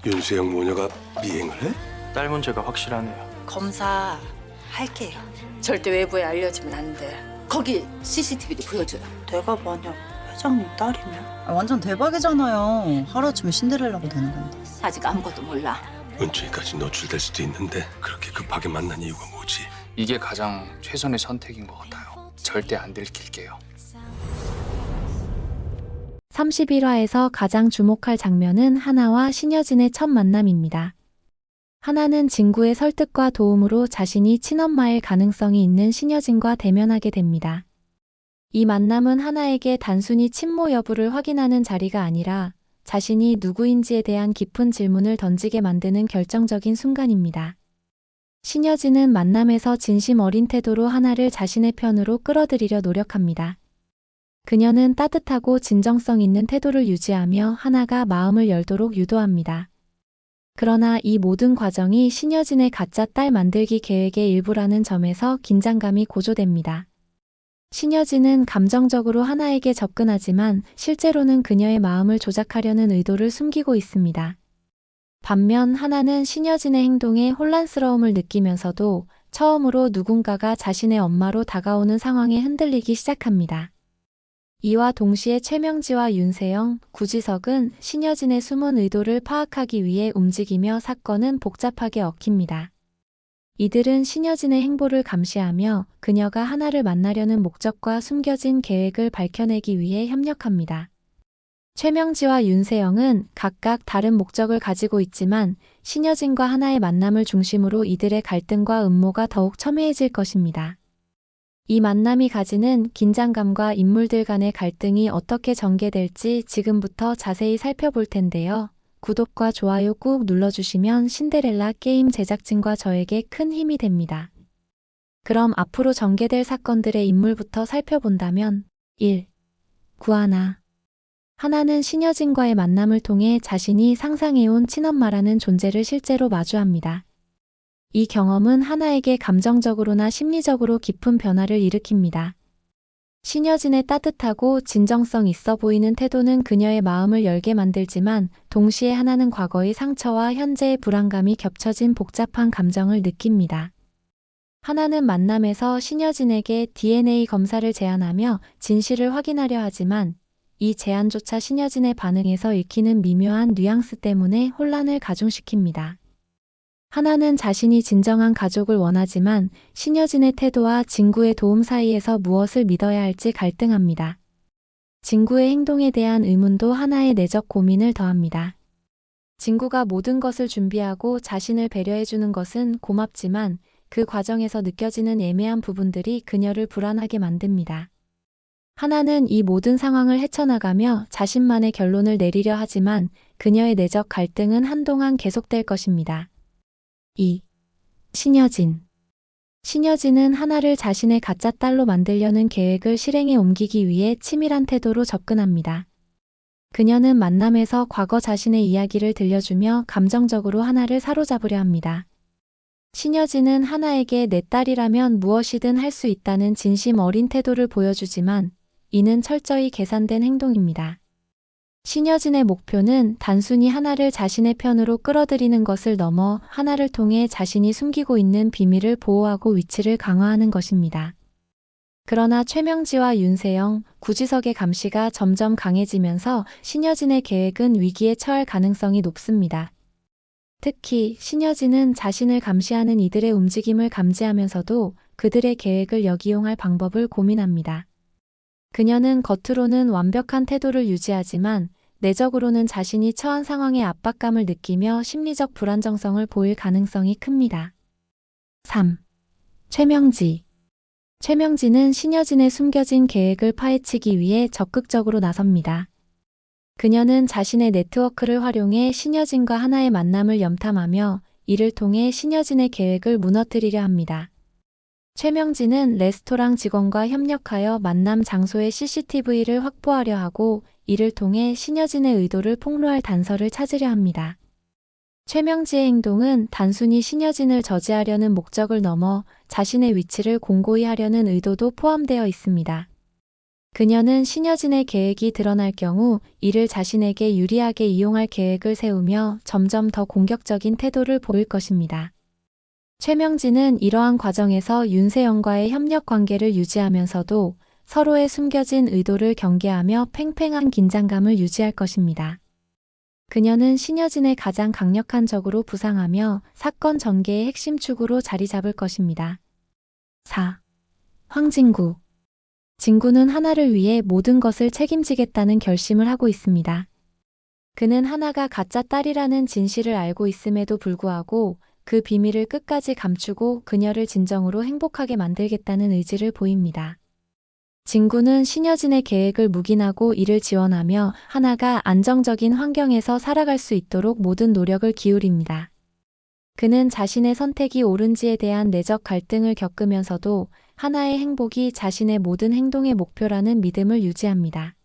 윤수영 모녀가 미행을 해? 딸 문제가 확실하네요. 검사 할게요. 절대 외부에 알려지면 안 돼. 거기 CCTV도 보여줘요. 내가 만약 회장님 딸이면? 완전 대박이잖아요. 하루아침에 신데렐라가 되는 건데. 아직 아무것도 몰라. 은주이까지 노출될 수도 있는데 그렇게 급하게 만난 이유가 뭐지? 이게 가장 최선의 선택인 것 같아요. 절대 안 들킬게요. 31화에서 가장 주목할 장면은 하나와 신여진의 첫 만남입니다. 하나는 진구의 설득과 도움으로 자신이 친엄마일 가능성이 있는 신여진과 대면하게 됩니다. 이 만남은 하나에게 단순히 친모 여부를 확인하는 자리가 아니라 자신이 누구인지에 대한 깊은 질문을 던지게 만드는 결정적인 순간입니다. 신여진은 만남에서 진심 어린 태도로 하나를 자신의 편으로 끌어들이려 노력합니다. 그녀는 따뜻하고 진정성 있는 태도를 유지하며 하나가 마음을 열도록 유도합니다. 그러나 이 모든 과정이 신여진의 가짜 딸 만들기 계획의 일부라는 점에서 긴장감이 고조됩니다. 신여진은 감정적으로 하나에게 접근하지만 실제로는 그녀의 마음을 조작하려는 의도를 숨기고 있습니다. 반면 하나는 신여진의 행동에 혼란스러움을 느끼면서도 처음으로 누군가가 자신의 엄마로 다가오는 상황에 흔들리기 시작합니다. 이와 동시에 최명지와 윤세영, 구지석은 신여진의 숨은 의도를 파악하기 위해 움직이며 사건은 복잡하게 얽힙니다. 이들은 신여진의 행보를 감시하며 그녀가 하나를 만나려는 목적과 숨겨진 계획을 밝혀내기 위해 협력합니다. 최명지와 윤세영은 각각 다른 목적을 가지고 있지만 신여진과 하나의 만남을 중심으로 이들의 갈등과 음모가 더욱 첨예해질 것입니다. 이 만남이 가지는 긴장감과 인물들 간의 갈등이 어떻게 전개될지 지금부터 자세히 살펴볼 텐데요. 구독과 좋아요 꾹 눌러주시면 신데렐라 게임 제작진과 저에게 큰 힘이 됩니다. 그럼 앞으로 전개될 사건들의 인물부터 살펴본다면 1. 구하나. 하나는 신여진과의 만남을 통해 자신이 상상해온 친엄마라는 존재를 실제로 마주합니다. 이 경험은 하나에게 감정적으로나 심리적으로 깊은 변화를 일으킵니다. 신여진의 따뜻하고 진정성 있어 보이는 태도는 그녀의 마음을 열게 만들지만 동시에 하나는 과거의 상처와 현재의 불안감이 겹쳐진 복잡한 감정을 느낍니다. 하나는 만남에서 신여진에게 DNA 검사를 제안하며 진실을 확인하려 하지만 이 제안조차 신여진의 반응에서 읽히는 미묘한 뉘앙스 때문에 혼란을 가중시킵니다. 하나는 자신이 진정한 가족을 원하지만 신여진의 태도와 진구의 도움 사이에서 무엇을 믿어야 할지 갈등합니다. 진구의 행동에 대한 의문도 하나의 내적 고민을 더합니다. 진구가 모든 것을 준비하고 자신을 배려해주는 것은 고맙지만 그 과정에서 느껴지는 애매한 부분들이 그녀를 불안하게 만듭니다. 하나는 이 모든 상황을 헤쳐나가며 자신만의 결론을 내리려 하지만 그녀의 내적 갈등은 한동안 계속될 것입니다. 2. 신여진. 신여진은 하나를 자신의 가짜 딸로 만들려는 계획을 실행에 옮기기 위해 치밀한 태도로 접근합니다. 그녀는 만남에서 과거 자신의 이야기를 들려주며 감정적으로 하나를 사로잡으려 합니다. 신여진은 하나에게 내 딸이라면 무엇이든 할 수 있다는 진심 어린 태도를 보여주지만 이는 철저히 계산된 행동입니다. 신여진의 목표는 단순히 하나를 자신의 편으로 끌어들이는 것을 넘어 하나를 통해 자신이 숨기고 있는 비밀을 보호하고 위치를 강화하는 것입니다. 그러나 최명지와 윤세영, 구지석의 감시가 점점 강해지면서 신여진의 계획은 위기에 처할 가능성이 높습니다. 특히 신여진은 자신을 감시하는 이들의 움직임을 감지하면서도 그들의 계획을 역이용할 방법을 고민합니다. 그녀는 겉으로는 완벽한 태도를 유지하지만 내적으로는 자신이 처한 상황의 압박감을 느끼며 심리적 불안정성을 보일 가능성이 큽니다. 3. 최명지. 최명지는 신여진의 숨겨진 계획을 파헤치기 위해 적극적으로 나섭니다. 그녀는 자신의 네트워크를 활용해 신여진과 하나의 만남을 염탐하며 이를 통해 신여진의 계획을 무너뜨리려 합니다. 최명진은 레스토랑 직원과 협력하여 만남 장소의 CCTV를 확보하려 하고 이를 통해 신여진의 의도를 폭로할 단서를 찾으려 합니다. 최명지의 행동은 단순히 신여진을 저지하려는 목적을 넘어 자신의 위치를 공고히 하려는 의도도 포함되어 있습니다. 그녀는 신여진의 계획이 드러날 경우 이를 자신에게 유리하게 이용할 계획을 세우며 점점 더 공격적인 태도를 보일 것입니다. 최명진은 이러한 과정에서 윤세영과의 협력 관계를 유지하면서도 서로의 숨겨진 의도를 경계하며 팽팽한 긴장감을 유지할 것입니다. 그녀는 신여진의 가장 강력한 적으로 부상하며 사건 전개의 핵심 축으로 자리 잡을 것입니다. 4. 황진구. 진구는 하나를 위해 모든 것을 책임지겠다는 결심을 하고 있습니다. 그는 하나가 가짜 딸이라는 진실을 알고 있음에도 불구하고 그 비밀을 끝까지 감추고 그녀를 진정으로 행복하게 만들겠다는 의지를 보입니다. 진구는 신여진의 계획을 묵인하고 이를 지원하며 하나가 안정적인 환경에서 살아갈 수 있도록 모든 노력을 기울입니다. 그는 자신의 선택이 옳은지에 대한 내적 갈등을 겪으면서도 하나의 행복이 자신의 모든 행동의 목표라는 믿음을 유지합니다.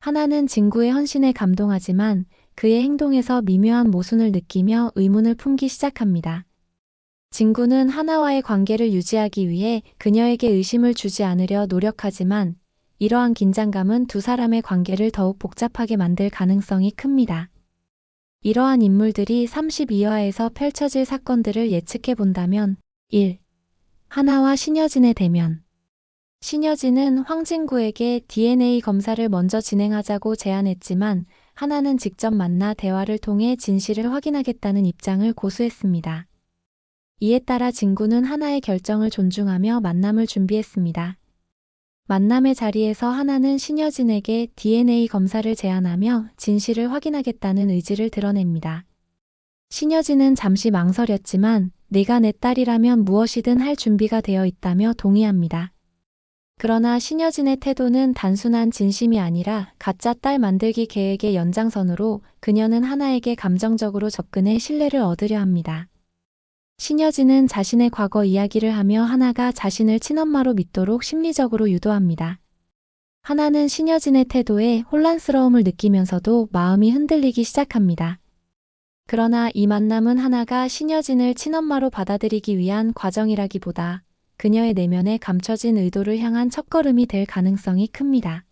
하나는 진구의 헌신에 감동하지만 그의 행동에서 미묘한 모순을 느끼며 의문을 품기 시작합니다. 진구는 하나와의 관계를 유지하기 위해 그녀에게 의심을 주지 않으려 노력하지만 이러한 긴장감은 두 사람의 관계를 더욱 복잡하게 만들 가능성이 큽니다. 이러한 인물들이 32화에서 펼쳐질 사건들을 예측해 본다면 1. 하나와 신여진의 대면. 신여진은 황진구에게 DNA 검사를 먼저 진행하자고 제안했지만 하나는 직접 만나 대화를 통해 진실을 확인하겠다는 입장을 고수했습니다. 이에 따라 진구는 하나의 결정을 존중하며 만남을 준비했습니다. 만남의 자리에서 하나는 신여진에게 DNA 검사를 제안하며 진실을 확인하겠다는 의지를 드러냅니다. 신여진은 잠시 망설였지만 네가 내 딸이라면 무엇이든 할 준비가 되어 있다며 동의합니다. 그러나 신여진의 태도는 단순한 진심이 아니라 가짜 딸 만들기 계획의 연장선으로 그녀는 하나에게 감정적으로 접근해 신뢰를 얻으려 합니다. 신여진은 자신의 과거 이야기를 하며 하나가 자신을 친엄마로 믿도록 심리적으로 유도합니다. 하나는 신여진의 태도에 혼란스러움을 느끼면서도 마음이 흔들리기 시작합니다. 그러나 이 만남은 하나가 신여진을 친엄마로 받아들이기 위한 과정이라기보다 그녀의 내면에 감춰진 의도를 향한 첫걸음이 될 가능성이 큽니다.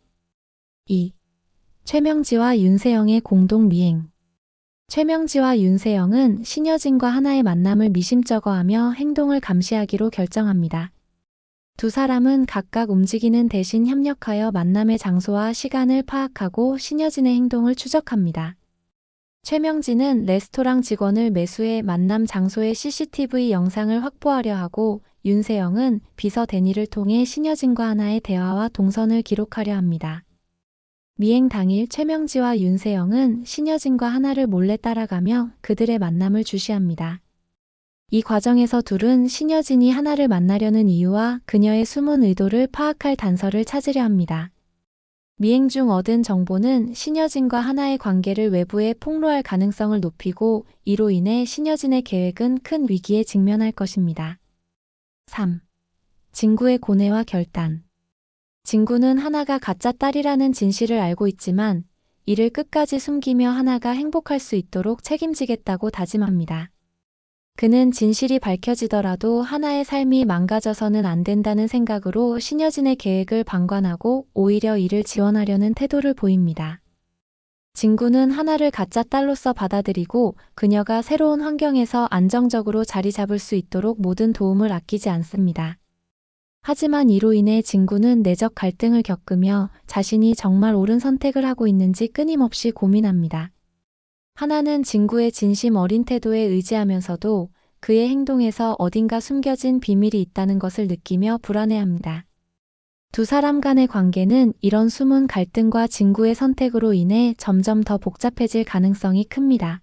2. 최명지와 윤세영의 공동 미행. 최명지와 윤세영은 신여진과 하나의 만남을 미심쩍어하며 행동을 감시하기로 결정합니다. 두 사람은 각각 움직이는 대신 협력하여 만남의 장소와 시간을 파악하고 신여진의 행동을 추적합니다. 최명진은 레스토랑 직원을 매수해 만남 장소의 CCTV 영상을 확보하려 하고 윤세영은 비서 데니를 통해 신여진과 하나의 대화와 동선을 기록하려 합니다. 미행 당일 최명지와 윤세영은 신여진과 하나를 몰래 따라가며 그들의 만남을 주시합니다. 이 과정에서 둘은 신여진이 하나를 만나려는 이유와 그녀의 숨은 의도를 파악할 단서를 찾으려 합니다. 미행 중 얻은 정보는 신여진과 하나의 관계를 외부에 폭로할 가능성을 높이고 이로 인해 신여진의 계획은 큰 위기에 직면할 것입니다. 3. 진구의 고뇌와 결단. 진구는 하나가 가짜 딸이라는 진실을 알고 있지만 이를 끝까지 숨기며 하나가 행복할 수 있도록 책임지겠다고 다짐합니다. 그는 진실이 밝혀지더라도 하나의 삶이 망가져서는 안 된다는 생각으로 신여진의 계획을 방관하고 오히려 이를 지원하려는 태도를 보입니다. 진구는 하나를 가짜 딸로서 받아들이고 그녀가 새로운 환경에서 안정적으로 자리 잡을 수 있도록 모든 도움을 아끼지 않습니다. 하지만 이로 인해 진구는 내적 갈등을 겪으며 자신이 정말 옳은 선택을 하고 있는지 끊임없이 고민합니다. 하나는 진구의 진심 어린 태도에 의지하면서도 그의 행동에서 어딘가 숨겨진 비밀이 있다는 것을 느끼며 불안해합니다. 두 사람 간의 관계는 이런 숨은 갈등과 진구의 선택으로 인해 점점 더 복잡해질 가능성이 큽니다.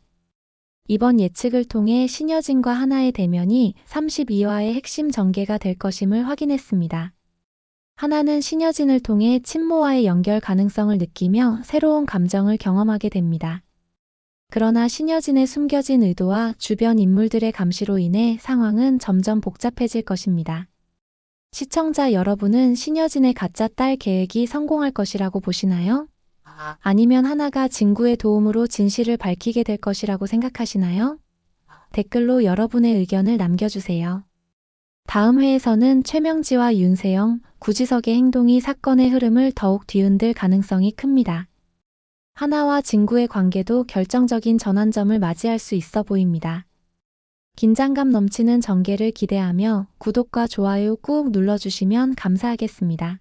이번 예측을 통해 신여진과 하나의 대면이 32화의 핵심 전개가 될 것임을 확인했습니다. 하나는 신여진을 통해 친모와의 연결 가능성을 느끼며 새로운 감정을 경험하게 됩니다. 그러나 신여진의 숨겨진 의도와 주변 인물들의 감시로 인해 상황은 점점 복잡해질 것입니다. 시청자 여러분은 신여진의 가짜 딸 계획이 성공할 것이라고 보시나요? 아니면 하나가 진구의 도움으로 진실을 밝히게 될 것이라고 생각하시나요? 댓글로 여러분의 의견을 남겨주세요. 다음 회에서는 최명지와 윤세영, 구지석의 행동이 사건의 흐름을 더욱 뒤흔들 가능성이 큽니다. 하나와 진구의 관계도 결정적인 전환점을 맞이할 수 있어 보입니다. 긴장감 넘치는 전개를 기대하며 구독과 좋아요 꾹 눌러주시면 감사하겠습니다.